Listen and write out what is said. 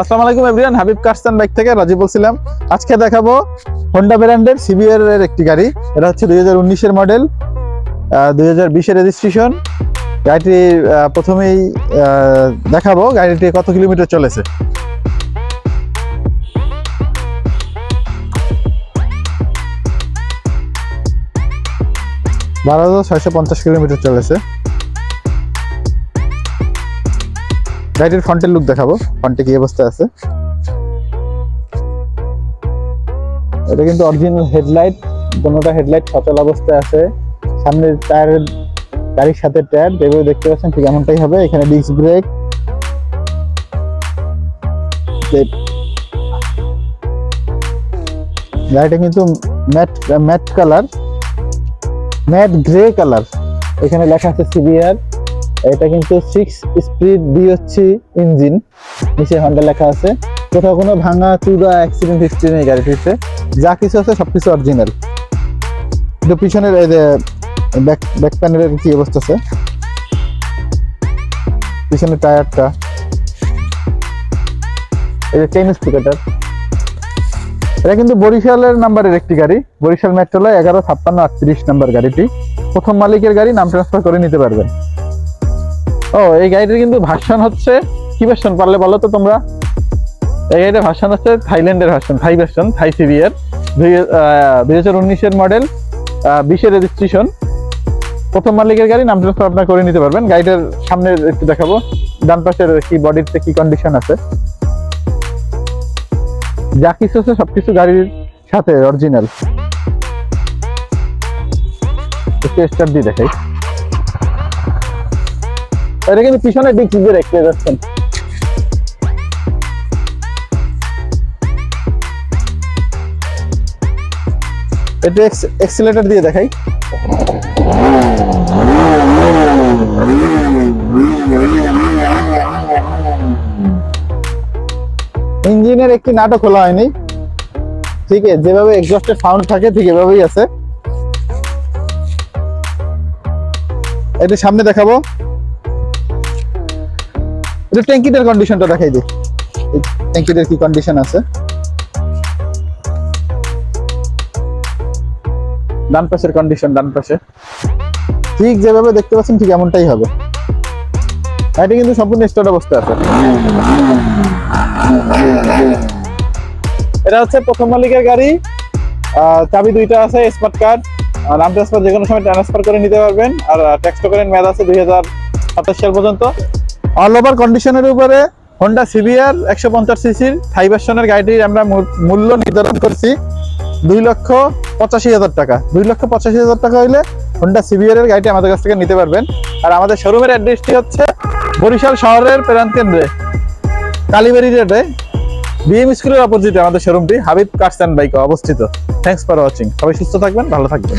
আসসালামু আলাইকুম everyone, Habib cars and bike থেকে রাজীব বলছিলাম। আজকে দেখাবো হোন্ডা ব্র্যান্ডের সিবিআর এর একটি গাড়ি। এটা হচ্ছে 2019 এর মডেল, 2020 এর রেজিস্ট্রেশন। গাড়িটি প্রথমেই দেখাবো গাড়িটি কত কিলোমিটার চলেছে। বারো 650 কিলোমিটার চলেছে। গাড়িটির ফ্রন্টের লুক দেখাবো, ফ্রন্টে কি অবস্থা আছে। এটা কিন্তু অরিজিনাল হেডলাইট, কোনোটা হেডলাইট সচল অবস্থায় আছে। সামনের টায়ারের গাড়ির সাথে টায়ার যেভাবে দেখতে পাচ্ছেন ঠিক এমনটাই হবে। এখানে ডিস্ক ব্রেক, গাড়িটা কিন্তু matte colour, mat grey colour. এখানে লেখা আছে সিবিআর। এটা কিন্তু 6 স্পিড BHC ইঞ্জিন, নিচে হন্ডা লেখা আছে। কোথাও কোনো ভাঙা চূড়া অ্যাক্সিডেন্ট হিস্ট্রি নেই গাড়িটিতে, যা কিছু আছে সবকিছু অরিজিনাল। কিন্তু পিছনের এই যে ব্যাক প্যানেলের কি অবস্থা আছে, পিছনের টায়ারটা, এই যে চেইন স্পিকারটার। এটা কিন্তু বরিশালের নাম্বারের একটি গাড়ি, বরিশাল মেট্রোলয় 115638 নাম্বার গাড়িটি। প্রথম মালিকের গাড়ি, নাম ট্রান্সফার করে নিতে পারবেন। ও, এই গাড়িটির কিন্তু ভার্সন হচ্ছে কি ভার্সন পারলে বলো তো তোমরা? এই গাড়িটার ভার্সন হচ্ছে থাইল্যান্ডের ভার্সন, থাই ভার্সন, থাই সিবিআর। 2019 এর মডেল, 20 এর রেজিস্ট্রেশন। প্রথম মালিকের গাড়ি, নাম ট্রান্সফার আপনারা করে নিতে পারবেন। গাড়িটার সামনের একটু দেখাবো, ডান পাশের কি বডিতে কি কন্ডিশন আছে, যা কিছু আছে সবকিছু গাড়ির সাথে অরিজিনাল। একটু স্টার্ট দিয়ে দেখাই। এটা কিন্তু পিছনে ডিস্ক ব্রেক পেয়ে যাচ্ছেন। এটা এক্সিলারেটর দিয়ে দেখাই। ইঞ্জিনের একটি নাটও খোলা হয়নি, ঠিক আছে? যেভাবে এক্সস্টের সাউন্ড থাকে ঠিক এভাবেই আছে। এটা সামনে দেখাবো, এটা ট্যাঙ্কিটার কন্ডিশনটা দেখাই দিই। ট্যাঙ্কিটার কি কন্ডিশন আছে। ডান পাশের কন্ডিশন, ডান পাশে ঠিক যেভাবে দেখতে পাচ্ছেন ঠিক এমনটাই হবে। এটা কিন্তু সম্পূর্ণ স্টার্ট অবস্থায় আছে। এটা হচ্ছে প্রথম মালিকের গাড়ি, চাবি দুইটা আছে, স্মার্ট কার্ড, নাম ট্রান্সফার যে কোনো সময় ট্রান্সফার করে নিতে পারবেন। আর ট্যাক্স টোকেনের মেয়াদ আছে 2027 সাল পর্যন্ত। অল ওভার কন্ডিশনের উপরে হোন্ডা সিবিআর 150 সিসির থাই ভার্সনের গাড়িটির আমরা মূল্য নির্ধারণ করছি 2,85,000 টাকা। 2,85,000 টাকা হইলে হোন্ডা সিবিআর এর গাড়িটি আমাদের কাছ থেকে নিতে পারবেন। আর আমাদের শোরুমের অ্যাড্রেসটি হচ্ছে বরিশাল শহরের প্রাণকেন্দ্রে কালীবাড়ি রোডে BM স্কুলের অপোজিটে আমাদের শোরুমটি হাবিব কার্স এন্ড বাইক অবস্থিত। Thanks for watching. সবাই সুস্থ থাকবেন, ভালো থাকবেন।